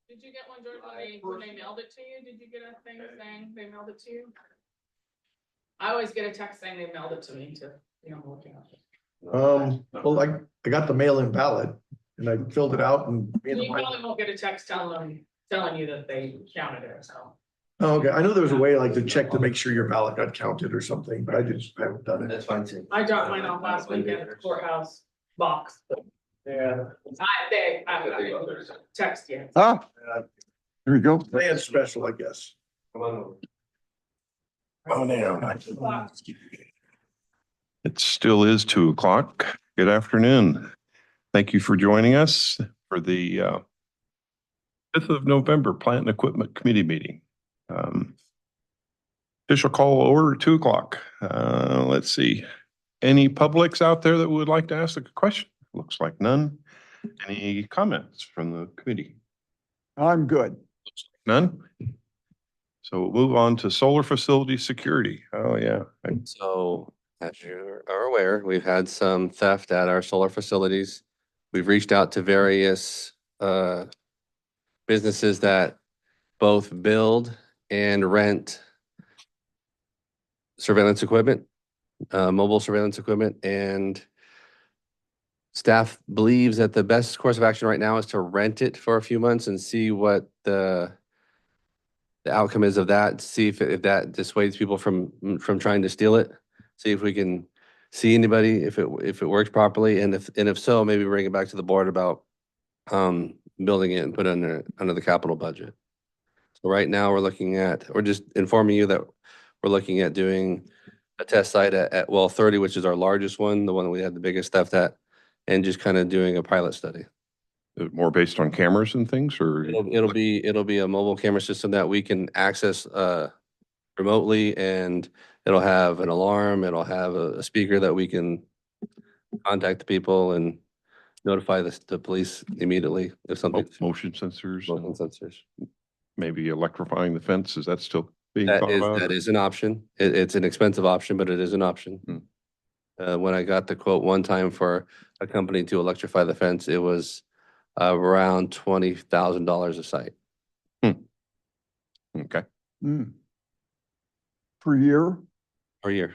Did you get one, George, when they mailed it to you? Did you get a thing saying they mailed it to you? I always get a text saying they mailed it to me to, I'm looking at it. Well, I got the mail-in ballot and I filled it out and. You probably won't get a text telling you that they counted it, so. Oh, okay. I know there was a way like to check to make sure your ballot got counted or something, but I haven't done it. That's fine too. I dropped mine off last weekend at the courthouse box. Yeah. I didn't text yet. Ah, there you go. Land special, I guess. Come on over. Oh, now. It still is 2:00. Good afternoon. Thank you for joining us for the 5th of November Plant and Equipment Committee meeting. Official call order 2:00. Let's see. Any publics out there that would like to ask a question? Looks like none. Any comments from the committee? I'm good. None? So we'll move on to solar facility security. Oh, yeah. So as you are aware, we've had some theft at our solar facilities. We've reached out to various businesses that both build and rent surveillance equipment, mobile surveillance equipment, and staff believes that the best course of action right now is to rent it for a few months and see what the outcome is of that, see if that dissuades people from trying to steal it, see if we can see anybody, if it works properly, and if so, maybe bring it back to the board about building it and put it under the capital budget. So right now we're just informing you that we're looking at doing a test site at well 30, which is our largest one, the one that we had the biggest theft at, and just kind of doing a pilot study. More based on cameras and things, or? It'll be a mobile camera system that we can access remotely, and it'll have an alarm, it'll have a speaker that we can contact the people and notify the police immediately if something. Motion sensors, Motion sensors. maybe electrifying the fence. Is that still being thought about? That is an option. It's an expensive option, but it is an option. When I got the quote one time for a company to electrify the fence, it was around $20,000 a site. Okay. Per year? Per year.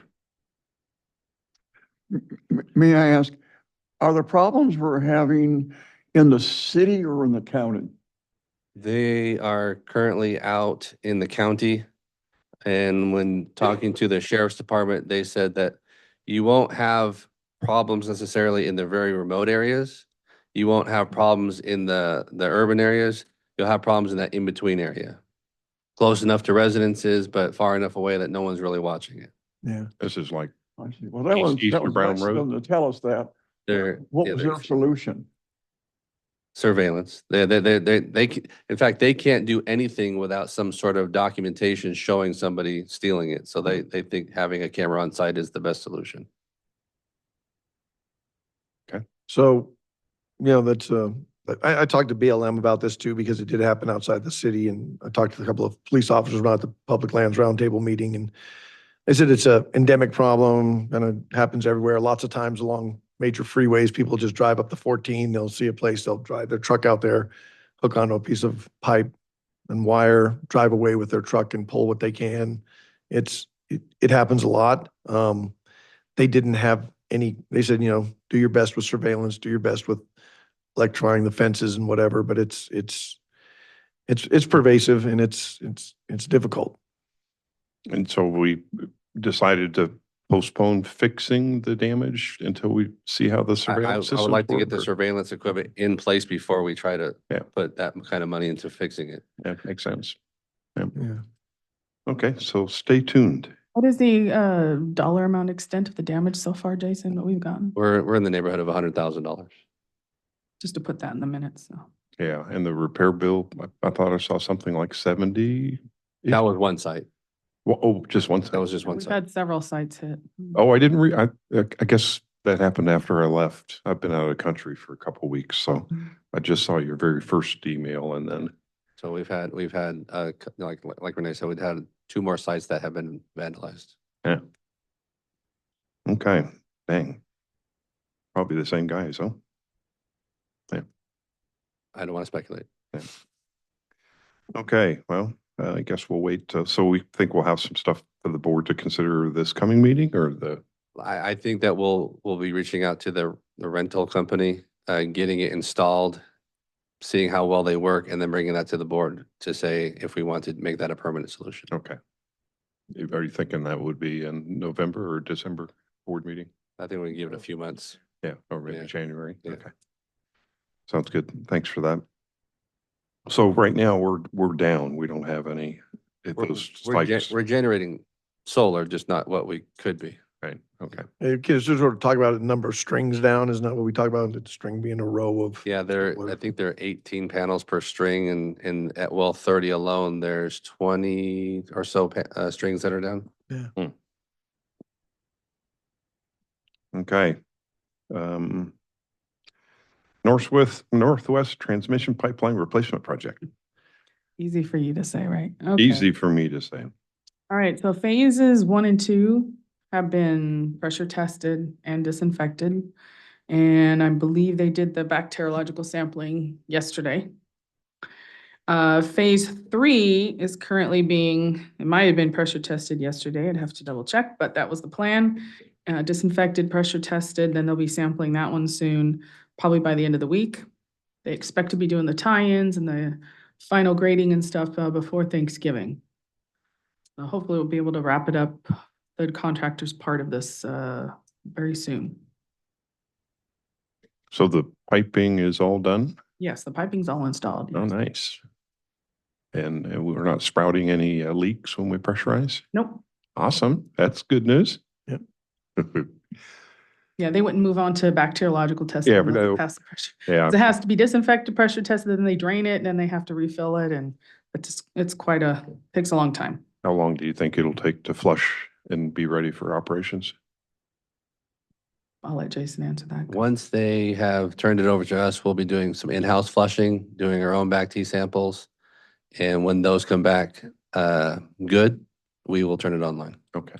May I ask, are the problems we're having in the city or in the county? They are currently out in the county. And when talking to the sheriff's department, they said that you won't have problems necessarily in the very remote areas. You won't have problems in the urban areas. You'll have problems in that in-between area. Close enough to residences, but far enough away that no one's really watching it. Yeah. This is like I see. Well, that was Brown nice of them to tell us that. What was their solution? Surveillance. In fact, they can't do anything without some sort of documentation showing somebody stealing it. So they think having a camera on site is the best solution. Okay. So, that's, I talked to BLM about this too, because it did happen outside the city. And I talked to a couple of police officers about the public lands roundtable meeting, and they said it's a endemic problem, and it happens everywhere. Lots of times along major freeways, people just drive up the 14, they'll see a place, they'll drive their truck out there, hook onto a piece of pipe and wire, drive away with their truck and pull what they can. It happens a lot. They didn't have they said, do your best with surveillance, do your best with electrifying the fences and whatever, but it's pervasive and it's difficult. And so we decided to postpone fixing the damage until we see how the surveillance system. I would like to get the surveillance equipment in place before we try to Yeah. put that kind of money into fixing it. Yeah, makes sense. Yeah. Okay, so stay tuned. What is the dollar amount extent of the damage so far, Jason, that we've gotten? We're in the neighborhood of $100,000. Just to put that in the minutes, so. Yeah, and the repair bill, I thought I saw something like 70. That was one site. Well, just one. That was just one We've site. had several sites hit. Oh, I didn't I guess that happened after I left. I've been out of the country for a couple of weeks, so I just saw your very first email, and then. So we've had like Renee said, we've had 2 more sites that have been vandalized. Yeah. Okay, dang. Probably the same guys, huh? I don't want to speculate. Yeah. Okay, well, I guess we'll wait. So we think we'll have some stuff for the board to consider this coming meeting or the, I think that we'll be reaching out to the rental company, getting it installed, seeing how well they work, and then bringing that to the board to say if we want to make that a permanent solution. okay. Are you thinking that would be in November or December board meeting? I think we can give it a few months. Yeah, or maybe Yeah. January. Yeah. Okay. Sounds good. Thanks for that. So right now we're down. We don't have any at those spikes. We're generating solar, just not what we could be. Right, okay. Kids just sort of talk about the number of strings down, isn't that what we talk about? The string being a row of. Yeah, I think there are 18 panels per string and at well 30 alone, there's 20 or so strings that are down. Okay. Northwest Transmission Pipeline Replacement Project. Easy for you to say, right? Okay. Easy for me to say. All right, so phases 1 and 2 have been pressure tested and disinfected. And I believe they did the bacteriological sampling yesterday. Phase 3 is currently it might have been pressure tested yesterday. I'd have to double check, but that was the plan. Disinfected, pressure tested, then they'll be sampling that one soon, probably by the end of the week. They expect to be doing the tie-ins and the final grading and stuff before Thanksgiving. So hopefully we'll be able to wrap it up, the contractor's part of this very soon. So the piping is all done? Yes, the piping's all installed. Oh, Yes. nice. And we're not sprouting any leaks when we pressurize? Nope. Awesome. That's good news. Yep. Yeah, they wouldn't move on to bacteriological testing. Yeah, but unless it passed the pressure. Yeah. 'Cause it has to be disinfected, pressure tested, then they drain it, and then they have to refill it, and it's takes a long time. How long do you think it'll take to flush and be ready for operations? I'll let Jason answer that. Once they have turned it over to us, we'll be doing some in-house flushing, doing our own back T samples. And when those come back good, we will turn it online. Okay.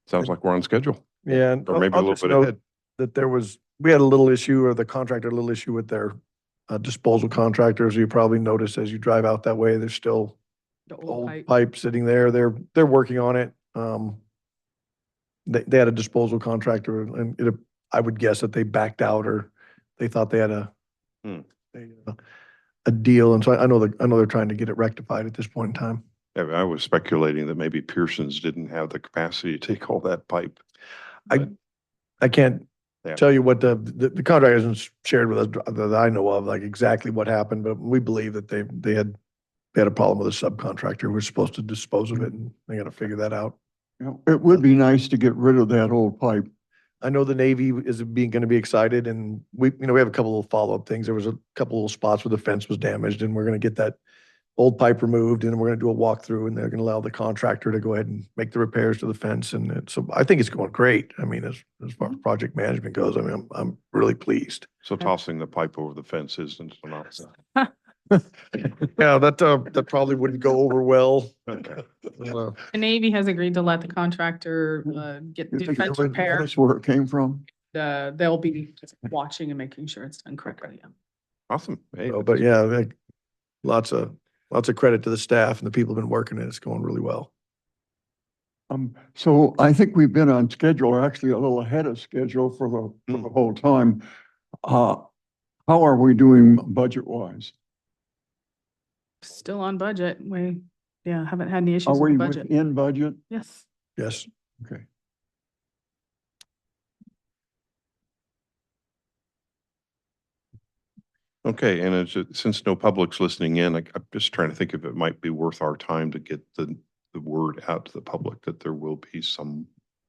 Sounds like we're on schedule. Yeah. and Or maybe a I'll little just bit note ahead. That we had a little issue, or the contractor, a little issue with their disposal contractors. You probably notice as you drive out that way, there's still The old old pipe. pipe sitting there. They're working on it. They had a disposal contractor, and I would guess that they backed out, or they thought they had Hmm. a deal. And so I know they're trying to get it rectified at this point in time. Yeah, I was speculating that maybe Pearson's didn't have the capacity to take all that pipe. But, I can't yeah. tell you what the contractor hasn't shared with us that I know of, like exactly what happened, but we believe that they had a problem with a subcontractor who was supposed to dispose of it, and they got to figure that out. You know, it would be nice to get rid of that old pipe. I know the Navy is going to be excited, and we have a couple of follow-up things. There was a couple of spots where the fence was damaged, and we're going to get that old pipe removed, and we're going to do a walkthrough, and they're going to allow the contractor to go ahead and make the repairs to the fence. And so I think it's going great. I mean, as far as project management goes, I mean, I'm really pleased. So tossing the pipe over the fence isn't an option. Yeah, that probably wouldn't go over well. Okay. Uh, The Navy has agreed to let the contractor get You the think fence everybody repair. knows where it came from? They'll be watching and making sure it's done correctly. Yeah. Awesome. Hey, But yeah, lots of credit to the staff and the people who've been working it. It's going really well. So I think we've been on schedule, or actually a little ahead of schedule for the whole time. How are we doing budget-wise? Still on budget. We haven't had any Are issues with we the budget. within budget? Yes. Yes. Okay. Okay, and since no public's listening in, I'm just trying to think if it might be worth our time to get the word out to the public that there will be some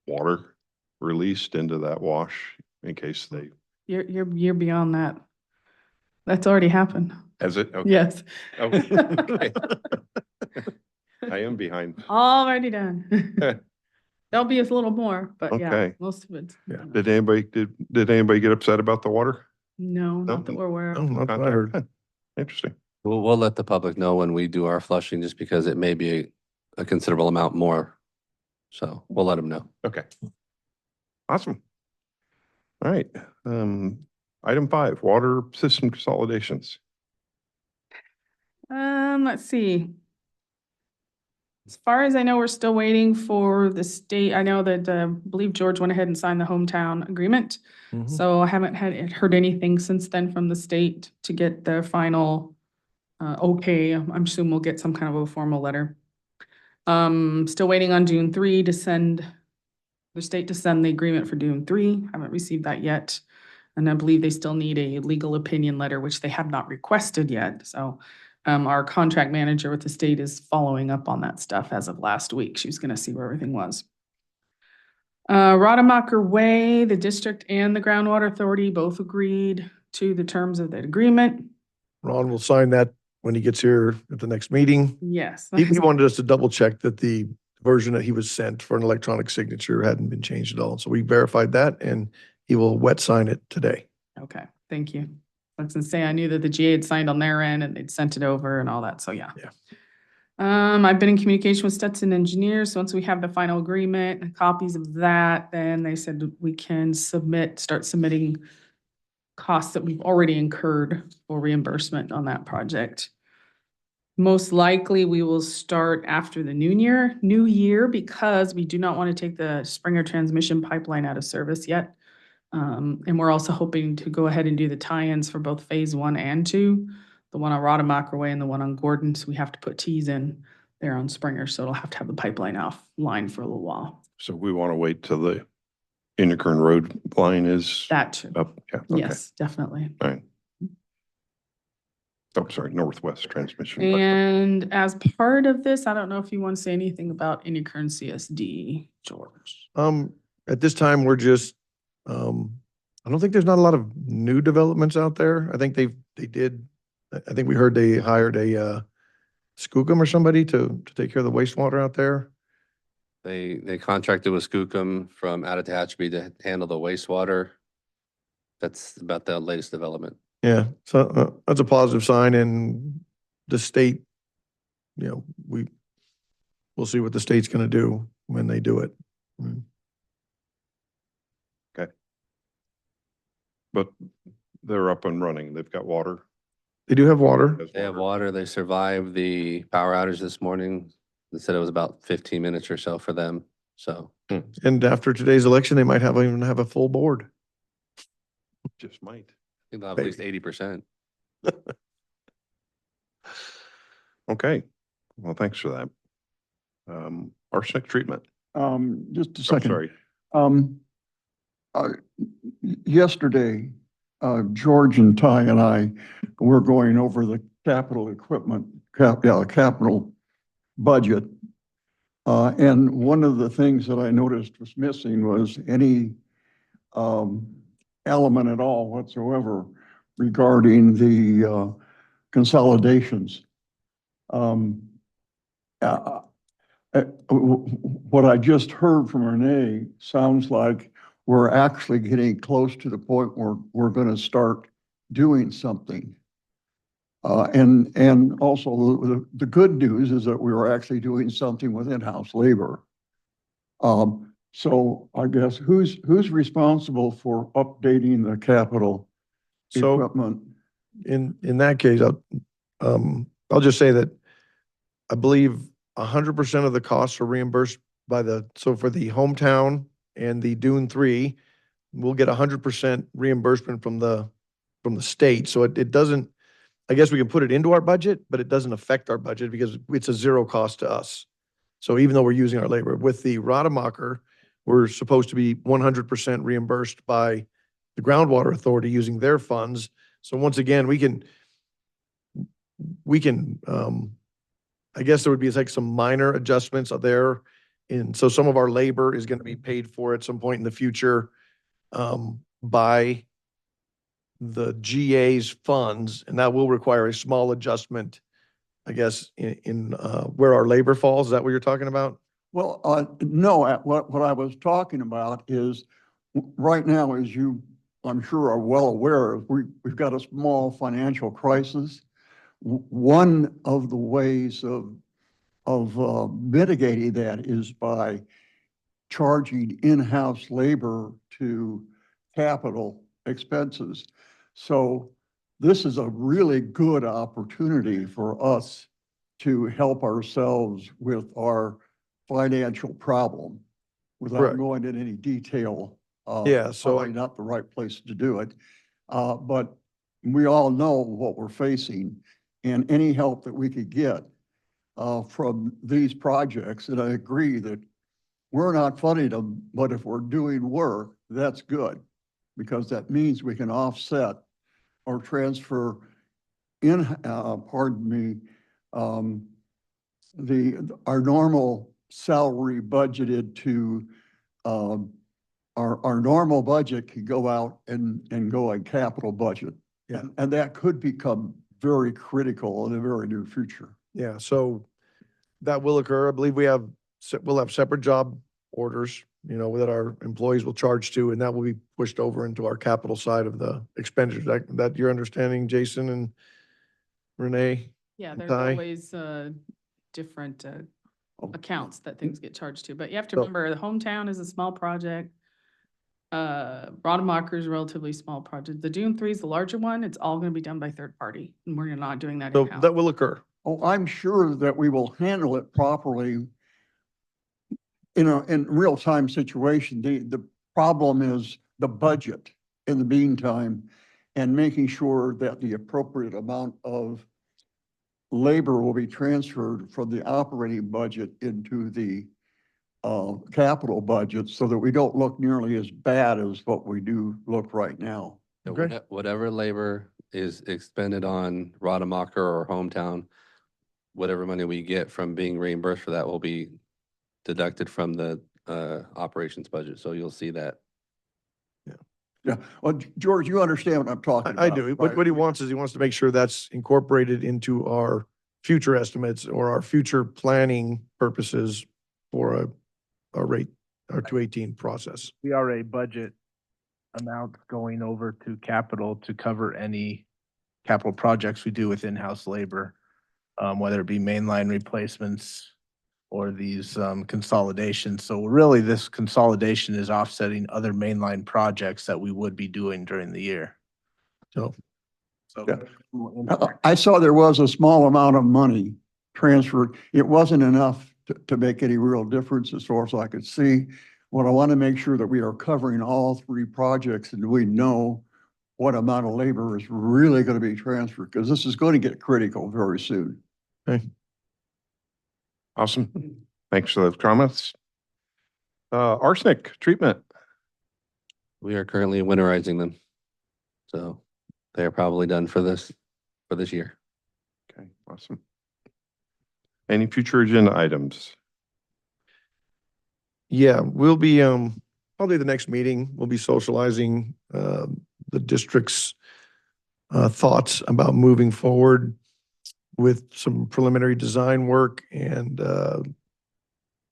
water released into that wash in case they, You're beyond that. That's already happened. has it? Okay. Yes. Okay. I am behind. Already done. There'll be a little more, but yeah, Okay. most of it's. Yeah. Did anybody get upset about the water? No, No? not that we're aware Oh, of. not what I heard. Huh. Interesting. We'll let the public know when we do our flushing, just because it may be a considerable amount more. So we'll let them know. Okay. Awesome. All right. Item 5, water system consolidations. Let's see. As far as I know, we're still waiting for the state. I know that, I believe George went ahead and signed the hometown agreement. Mhm. So I haven't heard anything since then from the state to get the final, okay. I'm assuming we'll get some kind of a formal letter. Still waiting on June 3 to send, the state to send the agreement for June 3. Haven't received that yet. And I believe they still need a legal opinion letter, which they have not requested yet. So our contract manager with the state is following up on that stuff as of last week. She was going to see where everything was. Rademacher Way, the district and the groundwater authority both agreed to the terms of that agreement. Ron will sign that when he gets here at the next meeting. Yes. He wanted us to double check that the version that he was sent for an electronic signature hadn't been changed at all. So we verified that and he will wet sign it today. Okay, thank you. I was gonna say, I knew that the GA had signed on their end and they'd sent it over and all that, so yeah. Yeah. I've been in communication with Stetson Engineers, so once we have the final agreement and copies of that, then they said we can start submitting costs that we've already incurred for reimbursement on that project. Most likely, we will start after the new year, because we do not want to take the Springer transmission pipeline out of service yet. And we're also hoping to go ahead and do the tie-ins for both phase 1 and 2, the one on Rademacher Way and the one on Gordon. So we have to put T's in there on Springer. So it'll have to have the pipeline offline for a little while. So we want to wait till the Innikern Road line is That too. up. Yeah. Okay. Yes, definitely. All right. Oh, sorry, Northwest Transmission. Pipeline. And as part of this, I don't know if you want to say anything about Innikern CSD, George. At this time, we're just, I don't think there's not a lot of new developments out there. I think I think we heard they hired a Skookum or somebody to take care of the wastewater out there. They contracted with Skookum from out of Tehachapi to handle the wastewater. That's about the latest development. Yeah, so that's a positive sign, and the state, we'll see what the state's gonna do when they do it. But they're up and running. They've got water. They do have water. They have water. They survived the power outage this morning. They said it was about 15 minutes or so for them. So And after today's election, they might even have a full board. Just might. I think they'll have at least 80%. Okay. Well, thanks for that. Arsenic treatment. Just a Oh, second. sorry. Yesterday, George and Ty and I were going over the capital equipment, capital budget. And one of the things that I noticed was missing was any element at all whatsoever regarding the consolidations. What I just heard from Renee sounds like we're actually getting close to the point where we're going to start doing something. And also the good news is that we were actually doing something with in-house labor. So I guess who's responsible for updating the capital So equipment? in that case, I'll just say that I believe 100% of the costs are reimbursed so for the hometown and the Dune 3, we'll get 100% reimbursement from the state. So it doesn't, I guess we can put it into our budget, but it doesn't affect our budget because it's a zero cost to us. So even though we're using our labor, with the Rademacher, we're supposed to be 100% reimbursed by the groundwater authority using their funds. So once again, we can, I guess there would be like some minor adjustments there. And so some of our labor is going to be paid for at some point in the future by the GA's funds, and that will require a small adjustment, I guess, in where our labor falls. Is that what you're talking about? Well, no, what I was talking about is right now, as you, I'm sure, are well aware of, we've got a small financial crisis. One of the ways of mitigating that is by charging in-house labor to capital expenses. So this is a really good opportunity for us to help ourselves with our financial problem without Correct. going into any detail. Yeah, so Probably not the right place to do it. But we all know what we're facing, and any help that we could get from these projects, and I agree that we're not funding them, but if we're doing work, that's good, because that means we can offset or transfer in, pardon me, our normal salary budgeted to, our normal budget could go out and go on capital budget. Yeah. And that could become very critical in the very near future. yeah, so that will occur. I believe we'll have separate job orders, that our employees will charge to, and that will be pushed over into our capital side of the expenditures. That your understanding, Jason and Renee? Yeah, And there's Ty? always different accounts that things get charged to, but you have to So- remember, the hometown is a small project. Rademacher is a relatively small project. The Dune 3 is the larger one. It's all gonna be done by third party, and we're not doing that So in-house. that will occur. Oh, I'm sure that we will handle it properly in real-time situation. The problem is the budget in the meantime, and making sure that the appropriate amount of labor will be transferred from the operating budget into the capital budget, so that we don't look nearly as bad as what we do look right now. So Okay. Whatever labor is expended on Rademacher or hometown, whatever money we get from being reimbursed for that will be deducted from the operations budget. So you'll see that. Yeah, well, George, you understand what I'm talking about. I do. What right? he wants is he wants to make sure that's incorporated into our future estimates or our future planning purposes for a rate, our 218 process. CRA budget amounts going over to capital to cover any capital projects we do with in-house labor, whether it be mainline replacements or these consolidations. So really, this consolidation is offsetting other mainline projects that we would be doing during the year. So, Yeah. I saw there was a small amount of money transferred. It wasn't enough to make any real difference as far as I could see. What I want to make sure that we are covering all three projects, and we know what amount of labor is really going to be transferred, because this is going to get critical very soon. Awesome. Thanks for those comments. Arsenic treatment. We are currently winterizing them. So they are probably done for this year. Okay, awesome. Any future agenda items? yeah, we'll be, probably the next meeting, we'll be socializing, the district's thoughts about moving forward with some preliminary design work and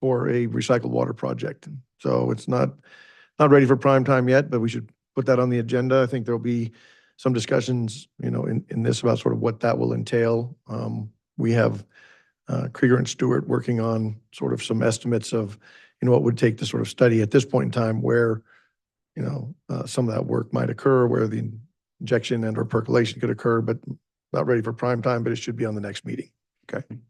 for a recycled water project. So it's not ready for prime time yet, but we should put that on the agenda. I think there'll be some discussions, in this about sort of what that will entail. We have Krieger and Stewart working on sort of some estimates of, what would take to sort of study at this point in time where, some of that work might occur, where the injection and or percolation could occur, but not ready for prime time, but it should be on the next meeting.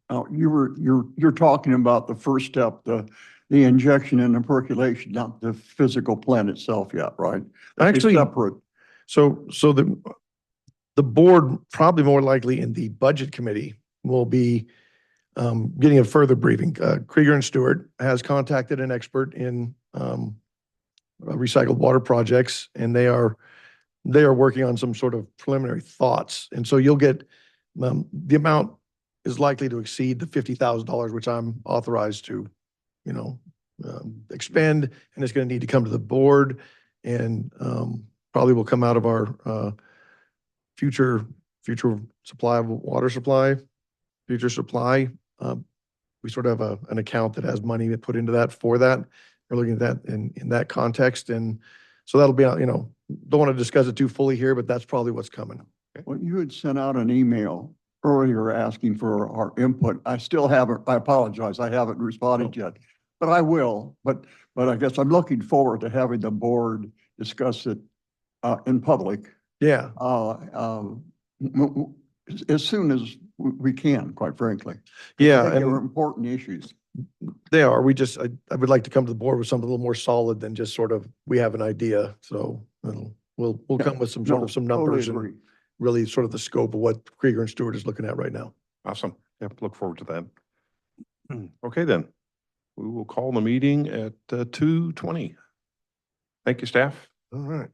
Now, you're talking about the first step, the injection and the percolation, not the physical plant itself yet, right? That's Actually, separate. So the board, probably more likely in the budget committee, will be getting a further briefing. Krieger and Stewart has contacted an expert in recycled water projects, and they are working on some sort of preliminary thoughts. And so you'll get, the amount is likely to exceed the $50,000, which I'm authorized to, expend, and it's going to need to come to the board, and probably will come out of our future supply of water supply, future supply. We sort of have an account that has money to put into that for that. We're looking at that in that context. And so that'll be, don't want to discuss it too fully here, but that's probably what's coming. Well, you had sent out an email earlier asking for our input. I still haven't, I apologize, I haven't responded yet, but I will. But I guess I'm looking forward to having the board discuss it in public. Yeah. as soon as we can, quite frankly. I Yeah, think they're and important issues. they are. I would like to come to the board with something a little more solid than just sort of, we have an idea. So we'll Yeah, come with some sort No, of some totally numbers and agree. really sort of the scope of what Krieger and Stewart is looking at right now. Awesome. Yep, look forward to that. Okay, then. We will call the meeting at 2:20. Thank you, staff. All right.